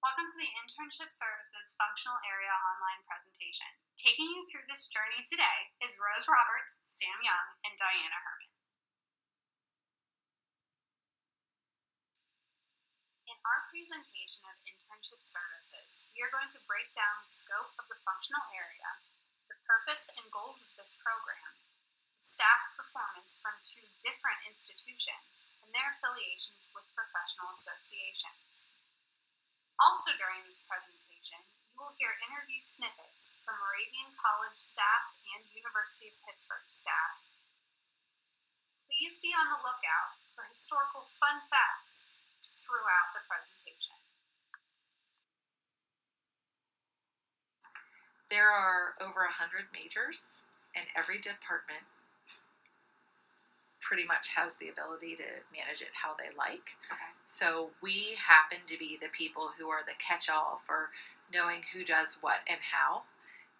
Welcome to the Internship Services Functional Area online presentation. Taking you through this journey today is Rose Roberts, Sam Young, and Diana Herman. In our presentation of Internship Services, we are going to break down the scope of the functional area, the purpose and goals of this program, staff performance from two different institutions, and their affiliations with professional associations. Also during this presentation, you will hear interview snippets from Moravian College staff and University of Pittsburgh staff. Please be on the lookout for historical fun facts throughout the presentation. There are over 100 majors, and every department pretty much has the ability to manage it how they like. Okay. So we happen to be the people who are the catch-all for knowing who does what and how,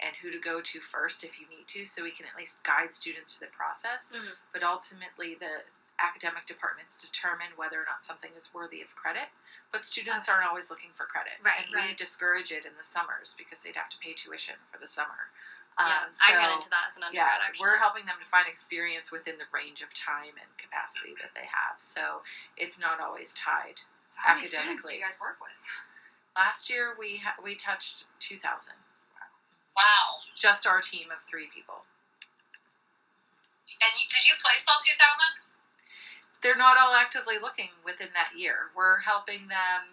and who to go to first if you need to, so we can at least guide students to the process. Mm-hmm. But ultimately, the academic departments determine whether or not something is worthy of credit. But students aren't always looking for credit. Right, and we discourage it in the summers because they'd have to pay tuition for the summer. I got into that as an undergrad, actually. We're helping them to find experience within the range of time and capacity that they have. So it's not always tied So how many academically. students do you guys work with? Last year we touched 2,000. Wow. Just our team of 3 people. And did you place all 2,000? They're not all actively looking within that year. We're helping them.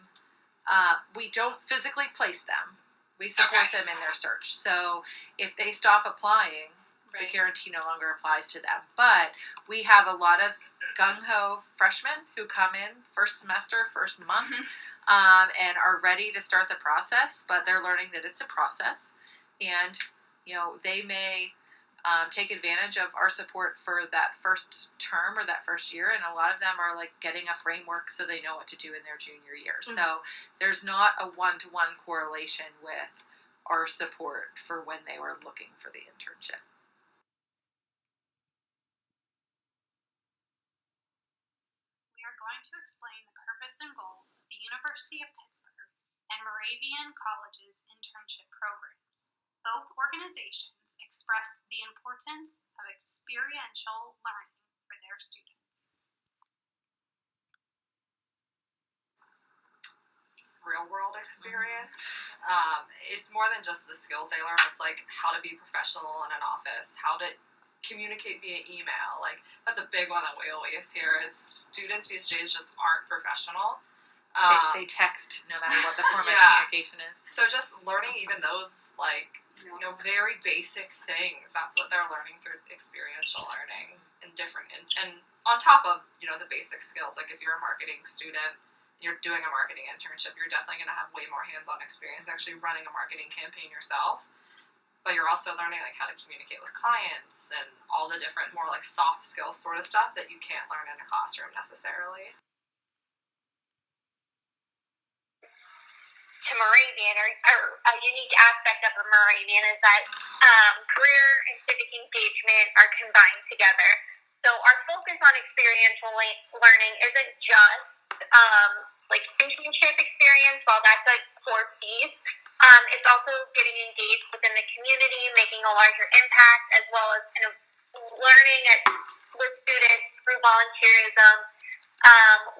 We don't physically place them. We support them in their search. So if they stop applying, the guarantee no longer applies to them. But we have a lot of gung-ho freshmen who come in first semester, first month, and are ready to start the process, but they're learning that it's a process. And, they may take advantage of our support for that first term or that first year, and a lot of them are like getting a framework so they know what to do in their junior year. Mm-hmm. So there's not a one-to-one correlation with our support for when they were looking for the internship. We are going to explain the purpose and goals of the University of Pittsburgh and Moravian College's internship programs. Both organizations express the importance of experiential learning for their students. Real-world experience. It's more than just the skills they learn. It's like how to be professional in an office, how to communicate via email. Like, that's a big one that we always hear is students these days just aren't professional. They text no matter what the form of communication is. So just learning even those, very basic things, that's what they're learning through experiential learning and on top of, the basic skills. Like if you're a marketing student, you're doing a marketing internship, you're definitely going to have way more hands-on experience actually running a marketing campaign yourself. But you're also learning how to communicate with clients and all the different more soft skills sort of stuff that you can't learn in a classroom necessarily. To Moravian, or a unique aspect of a Moravian is that career and civic engagement are combined together. So our focus on experiential learning isn't just internship experience, while that's a core piece. It's also getting engaged within the community, making a larger impact, as well as kind of learning with students through volunteerism,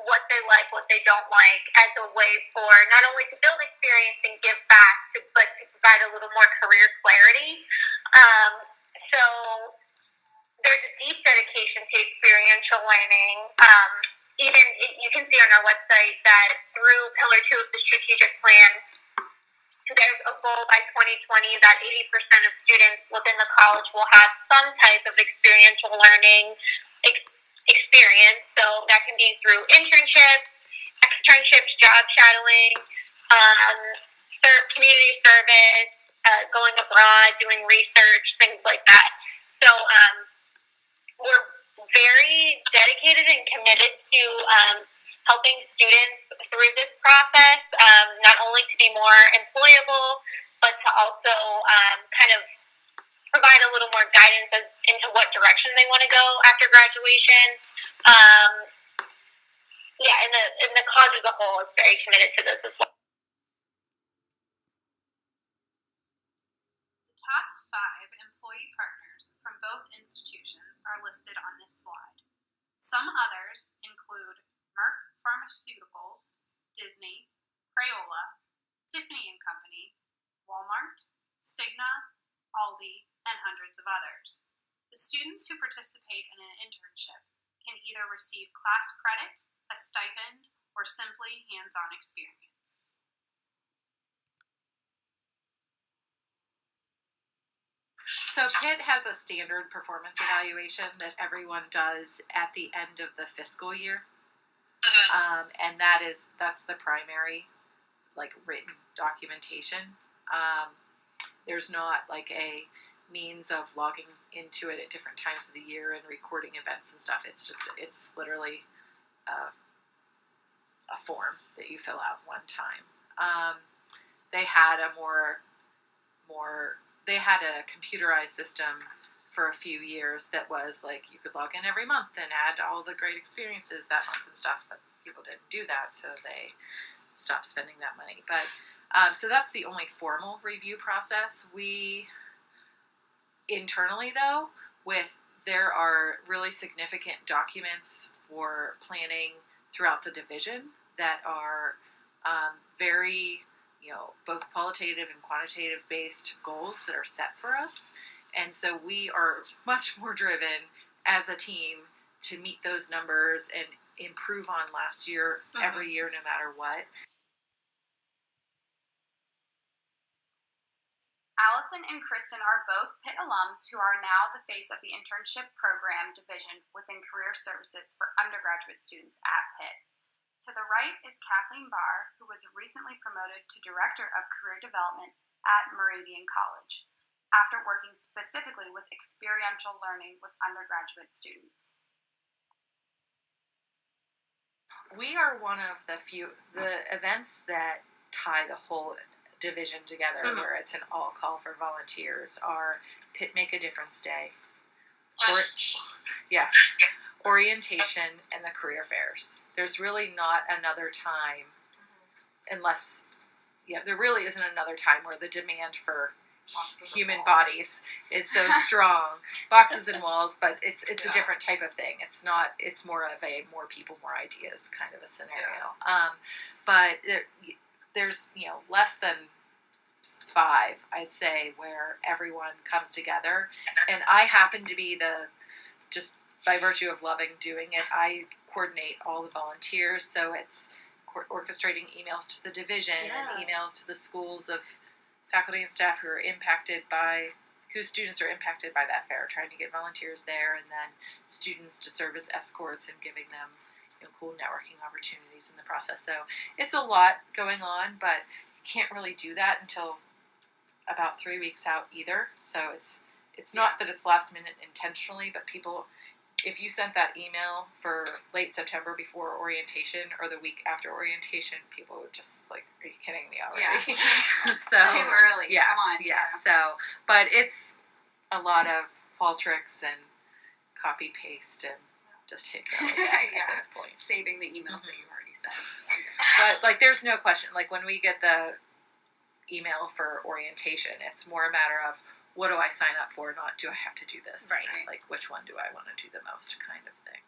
what they like, what they don't like, as a way for not only to build experience and give back, but to provide a little more career clarity. So there's a deep dedication to experiential learning. You can see on our website that through Pillar 2 of the strategic plan, there's a goal by 2020 that 80% of students within the college will have some type of experiential learning experience. So that can be through internships, externships, job shadowing, community service, going abroad, doing research, things like that. So we're very dedicated and committed to helping students through this process, not only to be more employable, but to also kind of provide a little more guidance into what direction they want to go after graduation. And the college as a whole is very committed to this as well. employee partners from both institutions are listed on this slide. Some others include Merck Pharmaceuticals, Disney, Crayola, Tiffany & Company, Walmart, Cigna, Aldi, and hundreds of others. The students who participate in an internship can either receive class credit, a stipend, or simply hands-on experience. So Pitt has a standard performance evaluation that everyone does at the end of the fiscal year, and that's the primary, like, written documentation. There's not like a means of logging into it at different times of the year and recording events and stuff. It's literally a form that you fill out one time. They had they had a computerized system for a few years that was like you could log in every month and add all the great experiences that month and stuff, but people didn't do that, so they stopped spending that money. But so that's the only formal review process. We internally, though, there are really significant documents for planning throughout the division that are very, both qualitative and quantitative based goals that are set for us. And so we are much more driven as a team to meet those numbers and improve on last year every year, no matter what. Allison and Kristen are both Pitt alums who are now the face of the internship program division within career services for undergraduate students at Pitt. To the right is Kathleen Barr, who was recently promoted to Director of Career Development at Moravian College, after working specifically with experiential learning with undergraduate students. We are one of the events that tie the whole division together, where it's an all call for volunteers, are Pitt Make a Difference Day, orientation, and the career fairs. There's really not another time, there really isn't another time where the demand for human bodies is so strong. Boxes and walls, but it's a different type of thing. It's more of a more people, more ideas kind of a scenario. But there's less than 5, I'd say, where everyone comes together, and I happen to be just by virtue of loving doing it, I coordinate all the volunteers, so it's orchestrating emails to the division and emails to the schools of faculty and staff whose students are impacted by that fair, trying to get volunteers there, and then students to serve as escorts and giving them cool networking opportunities in the process. So it's a lot going on, but you can't really do that until about 3 weeks out either. So it's not that it's last minute intentionally, but people, if you sent that email for late September before orientation or the week after orientation, people would just like, are you kidding me already? Yeah. So too early. Yeah, come on. Yeah. So, but it's a lot of Qualtrics and copy paste and just hit go again at this point. Saving the emails that you already sent. But like, there's no question. Like when we get the email for orientation, it's more a matter of, what do I sign up for? Not, do I have to do this? Right. Like, which one do I want to do the most kind of thing.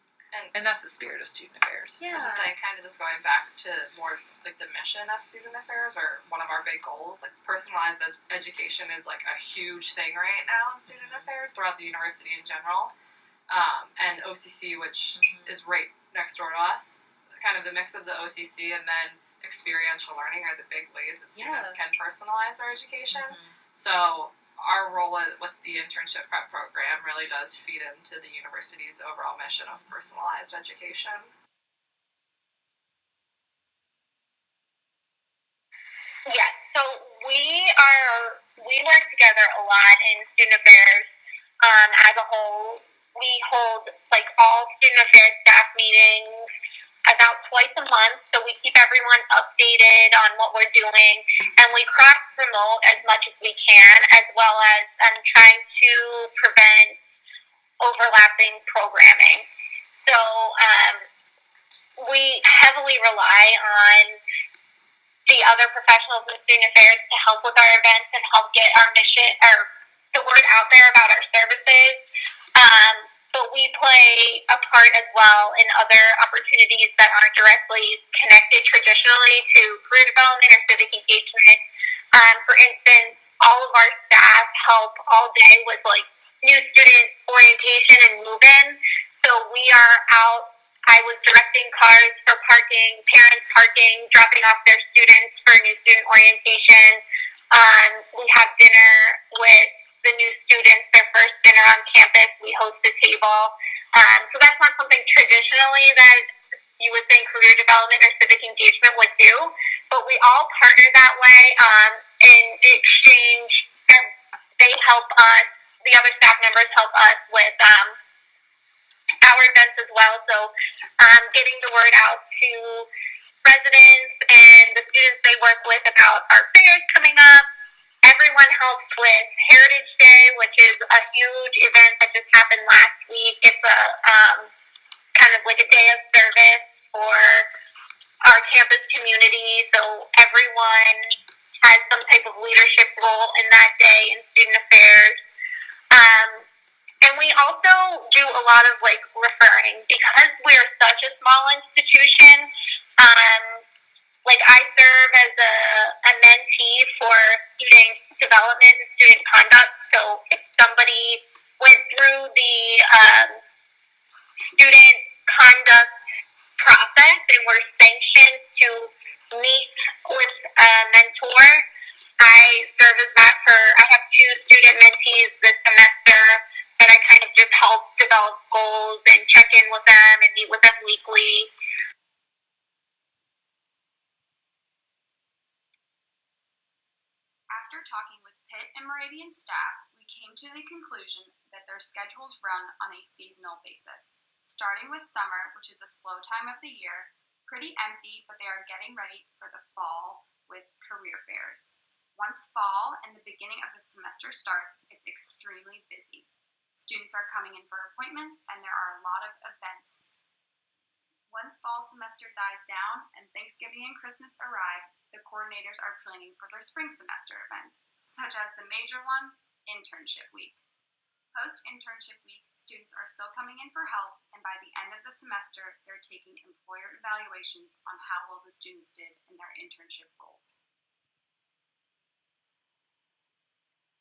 And that's the spirit of student affairs. I was just saying, kind of just going back to more like the mission of student affairs, or one of our big goals, like personalized education is like a huge thing right now in student affairs throughout the university in general. And OCC, which is right next door to us, kind of the mix of the OCC and then experiential learning are the big ways that students can personalize their education. So our role with the internship prep program really does feed into the university's overall mission of personalized education. Yes, so we work together a lot in student affairs as a whole. We hold like all student affairs staff meetings about twice a month, so we keep everyone updated on what we're doing, and we cross-promote as much as we can, as well as trying to prevent overlapping programming. So we heavily rely on the other professionals in student affairs to help with our events and help get our mission, or the word out there about our services. But we play a part as well in other opportunities that aren't directly connected traditionally to career development or civic engagement. For instance, all of our staff help all day with like new student orientation and move-in. So we are out. I was directing cars for parking, parents parking, dropping off their students for new student orientation. We have dinner with the new students, their first dinner on campus. We host a table. So that's not something traditionally that you would think career development or civic engagement would do, but we all partner that way in exchange. They help us, the other staff members help us with our events as well. So getting the word out to residents and the students they work with about our fairs coming up. Everyone helps with Heritage Day, which is a huge event that just happened last week. It's a kind of like a day of service for our campus community. So everyone has some type of leadership role in that day in student affairs. And we also do a lot of like referring because we're such a small institution. Like I serve as a mentee for student development and student conduct. So if somebody went through the student conduct process and were sanctioned to meet with a mentor, I serve as that for, I have 2 student mentees this semester that I kind of just help develop goals and check in with them and meet with them weekly. After talking with Pitt and Moravian staff, we came to the conclusion that their schedules run on a seasonal basis. Starting with summer, which is a slow time of the year, pretty empty, but they are getting ready for the fall with career fairs. Once fall and the beginning of the semester starts, it's extremely busy. Students are coming in for appointments, and there are a lot of events. Once fall semester dies down and Thanksgiving and Christmas arrive, the coordinators are planning for their spring semester events, such as the major one, Internship Week. Post-internship week, students are still coming in for help, and by the end of the semester, they're taking employer evaluations on how well the students did in their internship roles.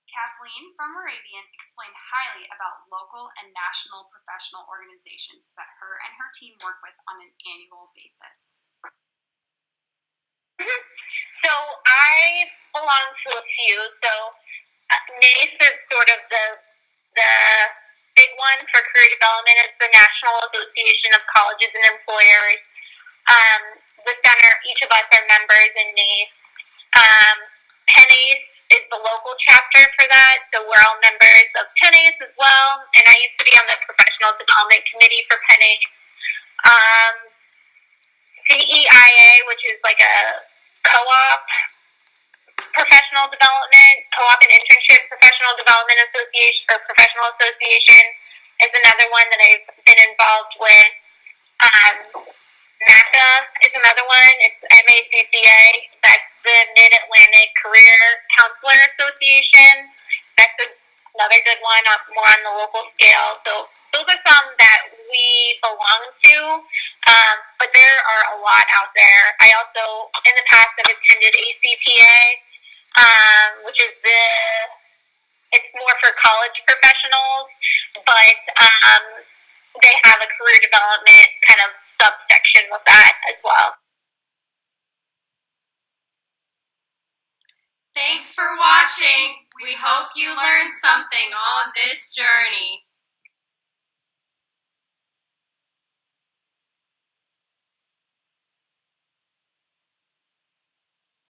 Kathleen from Moravian explained highly about local and national professional organizations that her and her team work with on an annual basis. So I belong to a few. So NACE is sort of the big one for career development. It's the National Association of Colleges and Employers. The center, each of us are members in NACE. PennACE is the local chapter for that, so we're all members of PennACE as well. And I used to be on the professional development committee for PennACE. CEIA, which is like a co-op professional development, co-op and internship professional development association or professional association is another one that I've been involved with. NACA is another one. It's MACCA. That's the Mid-Atlantic Career Counselor Association. That's another good one, more on the local scale. So those are some that we belong to, but there are a lot out there. I also, in the past, have attended ACPA, which is it's more for college professionals, but they have a career development kind of subsection with that as well. Thanks for watching. We hope you learned something on this journey.